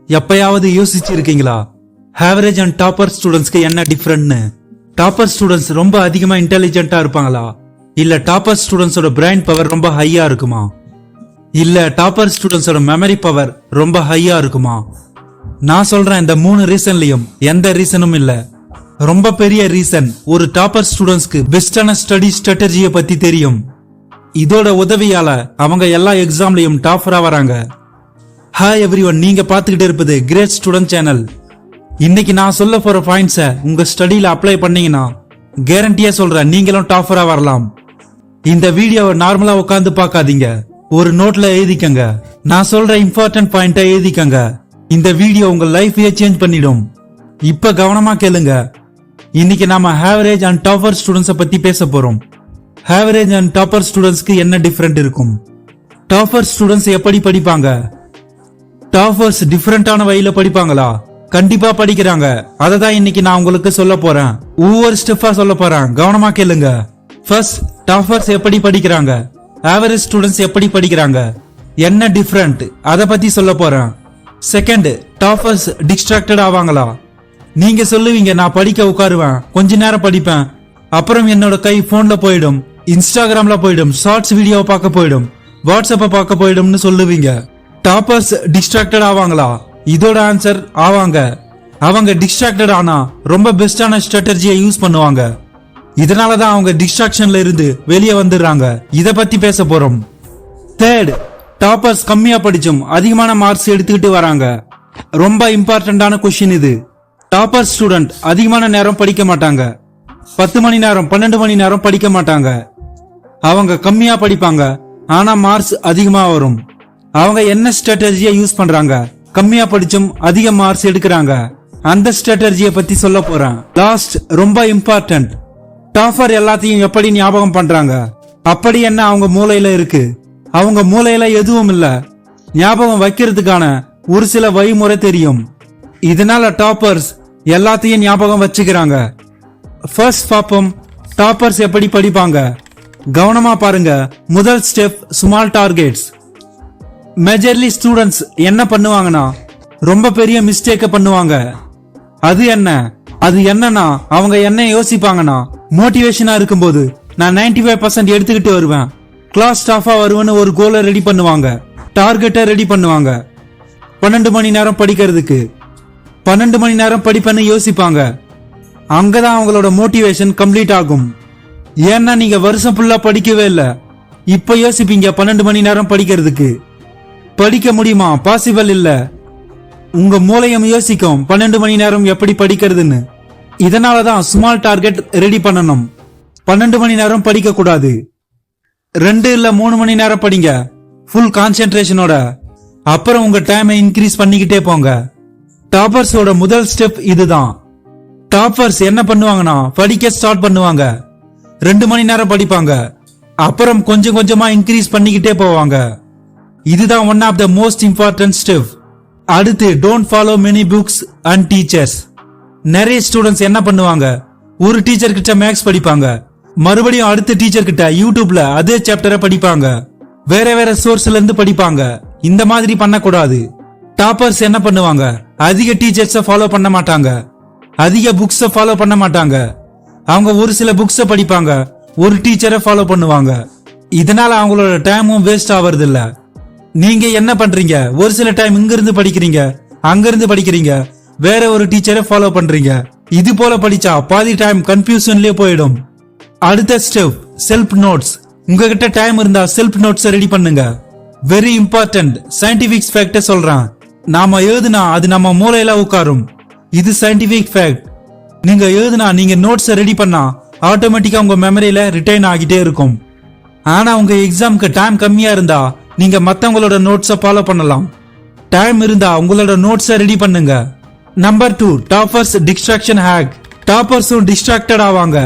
எப்பயாவது யோசிச்சிருக்கீங்களா average and topper ஸ்டூடெண்ட்ஸ்க்கு என்ன டிஃபரெண்ட்னு? டாப்பர் ஸ்டூடெண்ட்ஸ் ரொம்ப அதிகமா இன்டெலிஜென்ட்டா இருப்பாங்களா, இல்ல டாப்பர் ஸ்டூடெண்ட்ஸோட பிரைன் பவர் ரொம்ப ஹையா இருக்குமா, இல்ல டாப்பர் ஸ்டூடெண்ட்ஸோட மெமரி பவர் ரொம்ப ஹையா இருக்குமா? நான் சொல்றேன், இந்த 3 ரீசன்லயும் எந்த ரீசனும் இல்ல. ரொம்ப பெரிய ரீசன், ஒரு டாப்பர் ஸ்டூடெண்ட்ஸ்க்கு பெஸ்டான ஸ்டடி ஸ்ட்ராட்டஜியை பத்தி தெரியும். இதோட உதவியால அவங்க எல்லா எக்ஸாம்லயும் டாப்பரா வராங்க. ஹாய் எவ்ரிவன், நீங்க பாத்துக்கிட்டு இருப்பது கிரேட் ஸ்டூடெண்ட் சேனல். இன்னைக்கு நான் சொல்ல போற பாயிண்ட்ஸை உங்க ஸ்டடியில அப்ளை பண்ணீங்கன்னா கேரண்டியா சொல்றேன், நீங்களும் டாப்பரா வரலாம். இந்த வீடியோவை நார்மலா உட்காந்து பார்க்காதீங்க, ஒரு நோட்ல எழுதிக்கங்க. நான் சொல்ற இம்பார்ட்டன்ட் பாயிண்ட்டை எழுதிக்கங்க. இந்த வீடியோ உங்க லைஃபையே சேஞ்ச் பண்ணிடும். இப்ப கவனமா கேளுங்க. இன்னைக்கு நாம ஆவரேஜ் அண்ட் டாப்பர் ஸ்டூடெண்ட்ஸை பத்தி பேச போறோம். ஆவரேஜ் அண்ட் டாப்பர் ஸ்டூடெண்ட்ஸ்க்கு என்ன டிஃபரெண்ட் இருக்கும்? டாப்பர் ஸ்டூடெண்ட்ஸ் எப்படி படிப்பாங்க? டாப்பர்ஸ் டிஃபரெண்டான வழியில படிப்பாங்களா? கண்டிப்பா படிக்கிறாங்க. அததான் இன்னைக்கு நான் உங்களுக்கு சொல்ல போறேன். ஒவ்வொரு ஸ்டெப்பா சொல்ல போறேன், கவனமா கேளுங்க. ஃபர்ஸ்ட், டாப்பர்ஸ் எப்படி படிக்கிறாங்க, ஆவரேஜ் ஸ்டூடெண்ட்ஸ் எப்படி படிக்கிறாங்க, என்ன டிஃபரெண்ட் அத பத்தி சொல்ல போறேன். செகண்ட், டாப்பர்ஸ் டிஸ்ட்ராக்டட் ஆவாங்களா? நீங்க சொல்லுவீங்க, நான் படிக்க உட்காருவேன், கொஞ்ச நேரம் படிப்பேன், அப்புறம் என்னோட கை போன்ல போயிடும், இன்ஸ்டாகிராம்ல போயிடும், ஷார்ட்ஸ் வீடியோ பார்க்க போயிடும், வாட்ஸ்அப்ப பார்க்க போயிடும்னு சொல்லுவீங்க. டாப்பர்ஸ் டிஸ்ட்ராக்டட் ஆவாங்களா? இதோட ஆன்சர் ஆவாங்க. அவங்க டிஸ்ட்ராக்டட் ஆனா ரொம்ப பெஸ்டான ஸ்ட்ராட்டஜியை யூஸ் பண்ணுவாங்க. இதனாலதான் அவங்க டிஸ்ட்ராக்ஷன்ல இருந்து வெளியே வந்துடுறாங்க. இத பத்தி பேச போறோம். தேர்ட், டாப்பர்ஸ் கம்மியா படிச்சும் அதிகமான மார்க்ஸ் எடுத்துக்கிட்டு வராங்க. ரொம்ப இம்பார்ட்டன்டான கொஸ்டின் இது. டாப்பர் ஸ்டூடெண்ட் அதிகமான நேரம் படிக்க மாட்டாங்க. 10 மணி நேரம் 12 மணி நேரம் படிக்க மாட்டாங்க. அவங்க கம்மியா படிப்பாங்க, ஆனா மார்க்ஸ் அதிகமா வரும். அவங்க என்ன ஸ்ட்ராட்டஜியை யூஸ் பண்றாங்க, கம்மியா படிச்சும் அதிக மார்க்ஸ் எடுக்கிறாங்க? அந்த ஸ்ட்ராட்டஜியை பத்தி சொல்ல போறேன். லாஸ்ட், ரொம்ப இம்பார்ட்டன்ட், டாப்பர் எல்லாத்தையும் எப்படி ஞாபகம் பண்றாங்க? அப்படி என்ன அவங்க மூளையில இருக்கு? அவங்க மூளையில எதுவும் இல்ல. ஞாபகம் வைக்கிறதுக்கான ஒரு சில வழிமுறை தெரியும். இதனால டாப்பர்ஸ் எல்லாத்தையும் ஞாபகம் வச்சுக்கிறாங்க. ஃபர்ஸ்ட் பாப்போம், டாப்பர்ஸ் எப்படி படிப்பாங்க. கவனமா பாருங்க. முதல் step, small targets. Majorly students என்ன பண்ணுவாங்கன்னா ரொம்ப பெரிய மிஸ்டேக்க பண்ணுவாங்க. அது என்னன்னா அவங்க என்ன யோசிப்பாங்கன்னா, மோட்டிவேஷனா இருக்கும்போது நான் 95% எடுத்துக்கிட்டு வருவேன், கிளாஸ் ஸ்டாஃபா வருவேன்னு ஒரு கோலை ரெடி பண்ணுவாங்க, டார்கெட்டை ரெடி பண்ணுவாங்க. 12 மணி நேரம் படிக்கிறதுக்கு 12 மணி நேரம் படிப்பேன்னு யோசிப்பாங்க. அங்கதான் அவங்களோட மோட்டிவேஷன் கம்ப்ளீட் ஆகும். ஏன்னா நீங்க வருஷம் ஃபுல்லா படிக்கவே இல்ல, இப்ப யோசிப்பீங்க 12 மணி நேரம் படிக்கிறதுக்கு. படிக்க முடியுமா? பாசிபிள் இல்ல. உங்க மூளையும் யோசிக்கும் 12 மணி நேரம் எப்படி படிக்கிறதுன்னு. இதனாலதான் ஸ்மால் டார்கெட் ரெடி பண்ணணும். 12 மணி நேரம் படிக்க கூடாது, 2 இல்ல 3 மணி நேரம் படிங்க, ஃபுல் கான்சென்ட்ரேஷனோட. அப்புறம் உங்க டைமை இன்க்ரீஸ் பண்ணிக்கிட்டே போங்க. டாப்பர்ஸோட முதல் ஸ்டெப் இதுதான். டாப்பர்ஸ் என்ன பண்ணுவாங்கன்னா படிக்க ஸ்டார்ட் பண்ணுவாங்க, 2 மணி நேரம் படிப்பாங்க, அப்புறம் கொஞ்சம் கொஞ்சமா இன்க்ரீஸ் பண்ணிக்கிட்டே போவாங்க. இதுதான் one of the most important step. அடுத்து, don't follow many books and teachers. நிறைய ஸ்டூடெண்ட்ஸ் என்ன பண்ணுவாங்க, ஒரு டீச்சர் கிட்ட மேக்ஸ் படிப்பாங்க, மறுபடியும் அடுத்த டீச்சர் கிட்ட யூடியூப்ல அதே சாப்டரை படிப்பாங்க, வேற வேற சோர்ஸ்ல இருந்து படிப்பாங்க. இந்த மாதிரி பண்ணக்கூடாது. டாப்பர்ஸ் என்ன பண்ணுவாங்க, அதிக டீச்சர்ஸ ஃபாலோ பண்ண மாட்டாங்க, அதிக புக்ஸ ஃபாலோ பண்ண மாட்டாங்க. அவங்க ஒரு சில புக்ஸ படிப்பாங்க, ஒரு டீச்சரை ஃபாலோ பண்ணுவாங்க. இதனால அவங்களோட டைமும் வேஸ்ட் ஆவறது இல்ல. நீங்க என்ன பண்றீங்க, ஒரு சில டைம் இங்க இருந்து படிக்கிறீங்க, அங்க இருந்து படிக்கிறீங்க, வேற ஒரு டீச்சரை ஃபாலோ பண்றீங்க. இது போல படிச்சா பாதி டைம் கன்ஃபியூஷன்லயே போயிடும். அடுத்த ஸ்டெப், செல்ஃப் நோட்ஸ். உங்ககிட்ட டைம் இருந்தா செல்ஃப் நோட்ஸ் ரெடி பண்ணுங்க. வெரி இம்பார்ட்டன்ட், சயின்டிபிக் ஃபேக்ட் சொல்றேன். நாம எழுதுனா அது நம்ம மூளையில உட்காரும். இது சயின்டிபிக் ஃபேக்ட். நீங்க எழுதுனா, நீங்க நோட்ஸ் ரெடி பண்ணா ஆட்டோமேட்டிக்கா உங்க மெமரியில ரிட்டைன் ஆகிட்டே இருக்கும். ஆனா உங்க எக்ஸாம்க்கு டைம் கம்மியா இருந்தா நீங்க மத்தவங்களோட நோட்ஸை ஃபாலோ பண்ணலாம். டைம் இருந்தா உங்களோட நோட்ஸை ரெடி பண்ணுங்க. Number 2, toppers distraction hack. டாப்பர்ஸும் டிஸ்ட்ராக்டட் ஆவாங்க,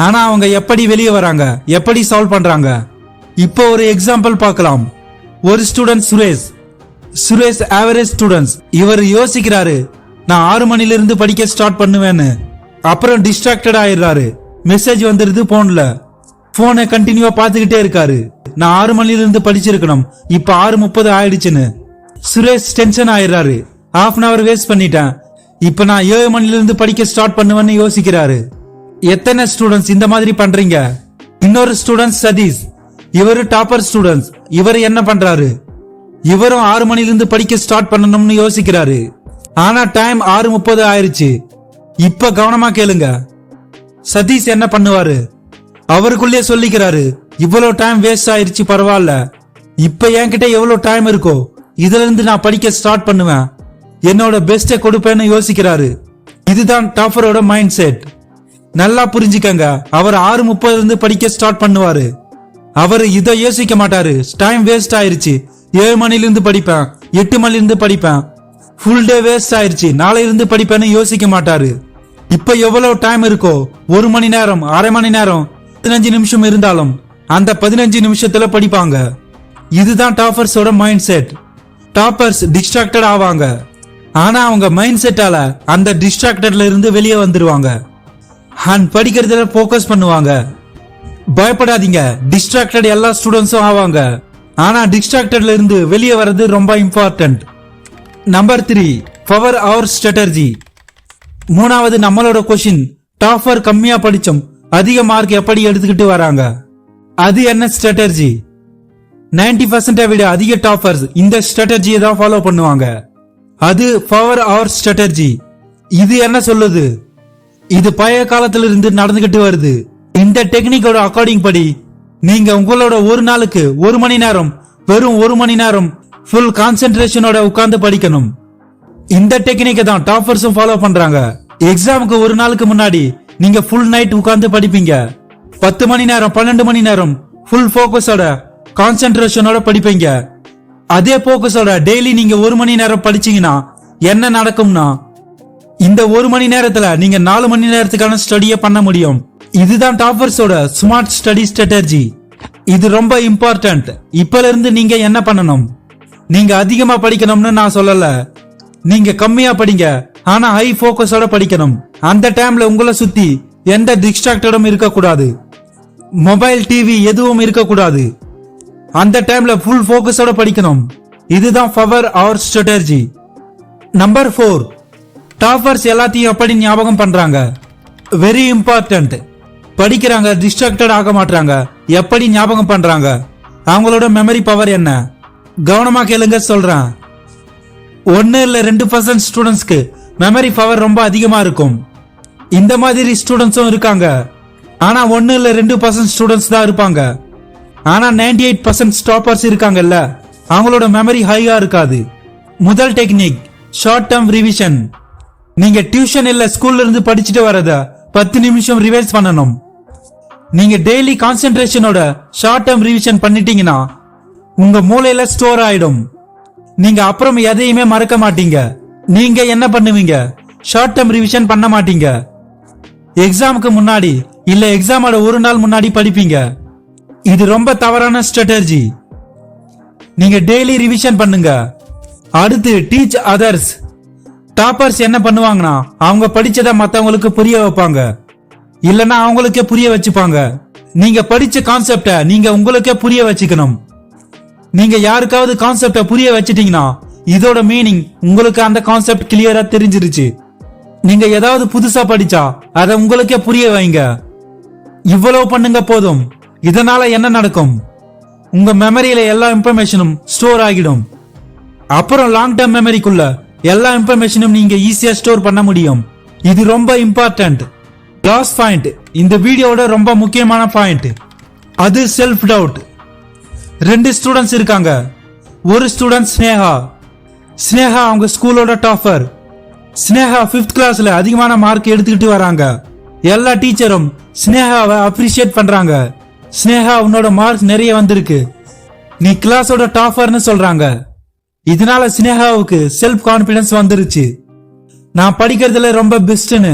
ஆனா அவங்க எப்படி வெளியே வராங்க, எப்படி சால்வ் பண்றாங்க? இப்போ ஒரு எக்ஸாம்பிள் பார்க்கலாம். ஒரு ஸ்டூடெண்ட் சுரேஷ் ஆவரேஜ் ஸ்டூடெண்ட்ஸ். இவர் யோசிக்கிறாரு, நான் 6 மணில இருந்து படிக்க ஸ்டார்ட் பண்ணுவேன்னு. அப்புறம் டிஸ்ட்ராக்டட் ஆயிடுறாரு, மெசேஜ் வந்துருது போன்ல. போனை கண்டினியூவா பாத்துக்கிட்டே இருக்காரு. நான் 6 மணில இருந்து படிச்சிருக்கணும், இப்ப 6:30 ஆயிடுச்சுன்னு. சுரேஷ் டென்ஷன் ஆயிடுறாரு. half an hour வேஸ்ட் பண்ணிட்டேன், இப்ப நான் 7 மணில இருந்து படிக்க ஸ்டார்ட் பண்ணுவேன்னு யோசிக்கிறாரு. எத்தனை ஸ்டூடெண்ட்ஸ் இந்த மாதிரி பண்றீங்க? இன்னொரு ஸ்டூடெண்ட் சதீஷ், இவரு டாப்பர் ஸ்டூடெண்ட்ஸ். இவர் என்ன பண்றாரு? இவரும் 6 மணில இருந்து படிக்க ஸ்டார்ட் பண்ணணும்னு யோசிக்கிறாரு. ஆனா டைம் 6:30 ஆயிருச்சு. இப்ப கவனமா கேளுங்க. சதீஷ் என்ன பண்ணுவாரு? அவருக்குள்ளே சொல்லிக்கிறாரு, இவ்வளவு டைம் வேஸ்ட் ஆயிருச்சு, பரவாயில்ல, இப்ப என்கிட்ட எவ்வளவு டைம் இருக்கோ இதுல இருந்து நான் படிக்க ஸ்டார்ட் பண்ணுவேன், என்னோட பெஸ்ட கொடுப்பேன்னு யோசிக்கிறாரு. இதுதான் டாப்பரோட மைண்ட் செட். நல்லா புரிஞ்சுக்கங்க. அவர் 6:30 இருந்து படிக்க ஸ்டார்ட் பண்ணுவாரு. அவர் இதை யோசிக்க மாட்டாரு, டைம் வேஸ்ட் ஆயிருச்சு, 7 மணில இருந்து படிப்பேன், 8 மணில இருந்து படிப்பேன், ஃபுல் டே வேஸ்ட் ஆயிருச்சு, நாளையில இருந்து படிப்பேன்னு யோசிக்க மாட்டாரு. இப்ப எவ்வளவு டைம் இருக்கோ, 1 மணி நேரம், அரை மணி நேரம், 15 நிமிஷம் இருந்தாலும் அந்த 15 நிமிஷத்துல படிப்பாங்க. இதுதான் டாப்பர்ஸோட மைண்ட் செட். டாப்பர்ஸ் டிஸ்ட்ராக்டட் ஆவாங்க, ஆனா அவங்க மைண்ட் செட்டால அந்த டிஸ்ட்ராக்டட்ல இருந்து வெளியே வந்துருவாங்க அண்ட் படிக்கிறதுல போக்கஸ் பண்ணுவாங்க. பயப்படாதீங்க, டிஸ்ட்ராக்டட் எல்லா ஸ்டூடெண்ட்ஸும் ஆவாங்க, ஆனா டிஸ்ட்ராக்டட்ல இருந்து வெளியே வர்றது ரொம்ப இம்பார்ட்டன்ட். நம்பர் 3, பவர் அவர் ஸ்ட்ராட்டஜி. மூணாவது நம்மளோட கொஸ்டின், டாப்பர் கம்மியா படிச்சும் அதிக மார்க் எப்படி எடுத்துக்கிட்டு வராங்க? அது என்ன ஸ்ட்ராட்டஜி? 90% விட அதிக டாப்பர்ஸ் இந்த ஸ்ட்ராட்டஜியை தான் ஃபாலோ பண்ணுவாங்க. அது பவர் அவர் ஸ்ட்ராட்டஜி. இது என்ன சொல்லுது? இது பழைய காலத்துல இருந்து நடந்துகிட்டு வருது. இந்த டெக்னிக்கோட அக்கார்டிங் படி நீங்க உங்களோட ஒரு நாளுக்கு 1 மணி நேரம், வெறும் 1 மணி நேரம் ஃபுல் கான்சென்ட்ரேஷனோட உட்கார்ந்து படிக்கணும். இந்த டெக்னிக்கை தான் டாப்பர்ஸும் ஃபாலோ பண்றாங்க. எக்ஸாமுக்கு ஒரு நாளுக்கு முன்னாடி நீங்க ஃபுல் நைட் உட்கார்ந்து படிப்பீங்க. 10 மணி நேரம், 12 மணி நேரம் ஃபுல் போக்கஸோட கான்சென்ட்ரேஷனோட படிப்பீங்க. அதே போக்கஸோட டெய்லி நீங்க 1 மணி நேரம் படிச்சீங்கன்னா என்ன நடக்கும்னா, இந்த 1 மணி நேரத்துல நீங்க 4 மணி நேரத்துக்கான ஸ்டடியை பண்ண முடியும். இதுதான் டாப்பர்ஸோட ஸ்மார்ட் ஸ்டடி ஸ்ட்ராட்டஜி. இது ரொம்ப இம்பார்ட்டன்ட். இப்பல இருந்து நீங்க என்ன பண்ணணும்? நீங்க அதிகமா படிக்கணும்னு நான் சொல்லல, நீங்க கம்மியா படிங்க, ஆனா ஹை போக்கஸோட படிக்கணும். அந்த டைம்ல உங்களை சுத்தி எந்த டிஸ்ட்ராக்டடும் இருக்க கூடாது, மொபைல், டிவி எதுவும் இருக்க கூடாது. அந்த டைம்ல ஃபுல் போக்கஸோட படிக்கணும். இதுதான் பவர் அவர் ஸ்ட்ராட்டஜி. நம்பர் 4, டாப்பர்ஸ் எல்லாத்தையும் எப்படி ஞாபகம் பண்றாங்க? Very important. படிக்கிறாங்க, டிஸ்ட்ராக்டட் ஆக மாட்டாங்க, எப்படி ஞாபகம் பண்றாங்க? அவங்களோட மெமரி பவர் என்ன? கவனமா கேளுங்க சொல்றேன். 1 இல்ல 2% ஸ்டூடெண்ட்ஸ்க்கு மெமரி பவர் ரொம்ப அதிகமா இருக்கும். இந்த மாதிரி ஸ்டூடெண்ட்ஸும் இருக்காங்க, ஆனா 1 இல்ல 2% ஸ்டூடெண்ட்ஸ் தான் இருப்பாங்க. ஆனா 98% டாப்பர்ஸ் இருக்காங்கல்ல, அவங்களோட மெமரி ஹையா இருக்காது. முதல் டெக்னிக், ஷார்ட் டேர்ம் ரிவிஷன். நீங்க டியூஷன் இல்ல ஸ்கூல்ல இருந்து படிச்சுட்டு வரத 10 நிமிஷம் ரிவைஸ் பண்ணணும். நீங்க டெய்லி கான்சென்ட்ரேஷனோட ஷார்ட் டேர்ம் ரிவிஷன் பண்ணிட்டீங்கன்னா உங்க மூளையில ஸ்டோர் ஆயிடும். நீங்க அப்புறம் எதையுமே மறக்க மாட்டீங்க. நீங்க என்ன பண்ணுவீங்க? ஷார்ட் டேர்ம் ரிவிஷன் பண்ண மாட்டீங்க. எக்ஸாமுக்கு முன்னாடி இல்ல எக்ஸாமோட ஒரு நாள் முன்னாடி படிப்பீங்க. இது ரொம்ப தவறான ஸ்ட்ராட்டஜி. நீங்க டெய்லி ரிவிஷன் பண்ணுங்க. அடுத்து, டீச் அதர்ஸ். டாப்பர்ஸ் என்ன பண்ணுவாங்கன்னா, அவங்க படிச்சத மத்தவங்களுக்கு புரிய வைப்பாங்க, இல்லனா அவங்களுக்கே புரிய வச்சுப்பாங்க. நீங்க படிச்ச கான்செப்ட நீங்க உங்களுக்கே புரிய வச்சுக்கணும். நீங்க யாருக்காவது கான்செப்ட புரிய வச்சிட்டீங்கன்னா இதோட மீனிங் உங்களுக்கு அந்த கான்செப்ட் கிளியரா தெரிஞ்சிருச்சு. நீங்க ஏதாவது புதுசா படிச்சா அத உங்களுக்கே புரிய வைங்க. இவ்வளவு பண்ணுங்க போதும். இதனால என்ன நடக்கும்? உங்க மெமரியில எல்லா இன்ஃபர்மேஷனும் ஸ்டோர் ஆகிடும். அப்புறம் லாங் டேர்ம் மெமரிக்குள்ள எல்லா இன்ஃபர்மேஷனும் நீங்க ஈஸியா ஸ்டோர் பண்ண முடியும். இது ரொம்ப இம்பார்ட்டன்ட். லாஸ்ட் பாயிண்ட், இந்த வீடியோட ரொம்ப முக்கியமான பாயிண்ட், அது செல்ஃப் டவுட். 2 ஸ்டூடெண்ட்ஸ் இருக்காங்க. ஒரு ஸ்டூடெண்ட் ஸ்னேகா. ஸ்னேகா அவங்க ஸ்கூலோட டாப்பர். ஸ்னேகா 5th கிளாஸ்ல அதிகமான மார்க் எடுத்துக்கிட்டு வராங்க. எல்லா டீச்சரும் ஸ்னேகாவை அப்ரிஷியேட் பண்றாங்க. ஸ்னேகா, உன்னோட மார்க் நிறைய வந்திருக்கு, நீ கிளாஸோட டாப்பர்னு சொல்றாங்க. இதனால ஸ்னேகாவுக்கு செல்ஃப் கான்பிடன்ஸ் வந்துருச்சு, நான் படிக்கிறதுல ரொம்ப பெஸ்ட்னு.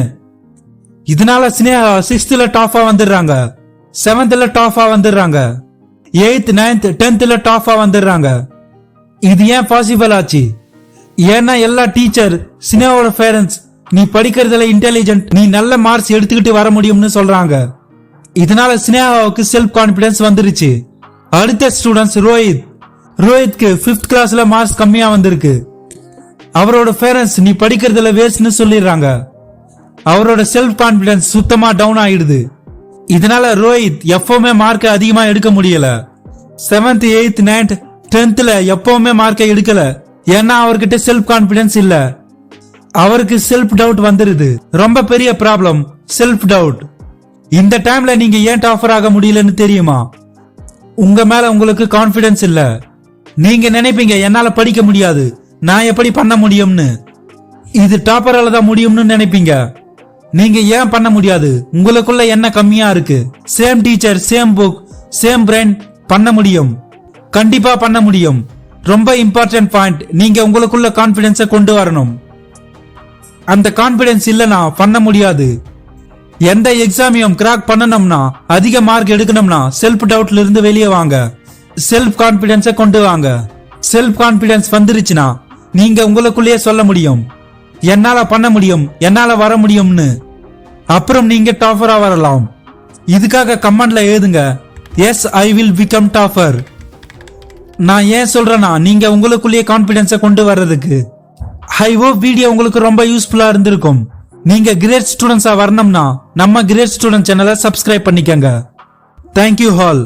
இதனால ஸ்னேகா 6th டாப்பா வந்துடுறாங்க, 7th டாப்பா வந்துடுறாங்க, 8th 9th 10th டாப்பா வந்துடுறாங்க. இது ஏன் பாசிபிள் ஆச்சு? ஏன்னா எல்லா டீச்சர் ஸ்னேகாவோட பேரண்ட்ஸ் நீ படிக்கிறதுல இன்டெலிஜென்ட், நீ நல்ல மார்க்ஸ் எடுத்துக்கிட்டு வர முடியும்னு சொல்றாங்க. இதனால ஸ்னேகாவுக்கு செல்ஃப் கான்பிடன்ஸ் வந்துருச்சு. அடுத்த ஸ்டூடெண்ட்ஸ் ரோஹித். ரோஹித்க்கு 5th கிளாஸ்ல மார்க்ஸ் கம்மியா வந்திருக்கு. அவரோட பேரண்ட்ஸ் நீ படிக்கிறதுல வேஸ்ட்னு சொல்லிடுறாங்க. அவரோட செல்ஃப் கான்பிடன்ஸ் சுத்தமா டவுன் ஆயிடுது. இதனால ரோஹித் எப்பவுமே மார்க் அதிகமா எடுக்க முடியல. 7th 8th 9th 10thல எப்பவுமே மார்க்கை எடுக்கல. ஏன்னா அவர்கிட்ட செல்ஃப் கான்பிடன்ஸ் இல்ல. அவருக்கு செல்ஃப் டவுட் வந்துருது. ரொம்ப பெரிய ப்ராப்ளம் செல்ஃப் டவுட். இந்த டைம்ல நீங்க ஏன் டாப்பர் ஆக முடியலன்னு தெரியுமா? உங்க மேல உங்களுக்கு கான்பிடன்ஸ் இல்ல. நீங்க நினைப்பீங்க என்னால படிக்க முடியாது, நான் எப்படி பண்ண முடியும்னு. இது டாப்பரால தான் முடியும்னு நினைப்பீங்க. நீங்க ஏன் பண்ண முடியாது? உங்களுக்குள்ள என்ன கம்மியா இருக்கு? Same teacher, same book, same brain, பண்ண முடியும். கண்டிப்பா பண்ண முடியும். ரொம்ப இம்பார்ட்டன்ட் பாயிண்ட், நீங்க உங்களுக்குள்ள கான்பிடன்ஸை கொண்டு வரணும். அந்த கான்பிடன்ஸ் இல்லனா பண்ண முடியாது. எந்த எக்ஸாமையும் கிராக் பண்ணணும்னா, அதிக மார்க் எடுக்கணும்னா செல்ஃப் டவுட்ல இருந்து வெளியே வாங்க. செல்ஃப் கான்பிடன்ஸை கொண்டு வாங்க. செல்ஃப் கான்பிடன்ஸ் வந்துருச்சுன்னா நீங்க உங்களுக்குள்ளேயே சொல்ல முடியும், என்னால பண்ண முடியும், என்னால வர முடியும்னு. அப்புறம் நீங்க டாப்பரா வரலாம். இதுக்காக கமெண்ட்ல எழுதுங்க, yes I will become topper. நான் ஏன் சொல்றேன்னா நீங்க உங்களுக்குள்ளேயே கான்பிடன்ஸை கொண்டு வர்றதுக்கு. ஐ ஹோப் வீடியோ உங்களுக்கு ரொம்ப யூஸ்ஃபுல்லா இருந்திருக்கும். நீங்க கிரேட் ஸ்டூடெண்ட்ஸா வரணும்னா நம்ம கிரேட் ஸ்டூடெண்ட் சேனலை சப்ஸ்கிரைப் பண்ணிக்கங்க. Thank you all.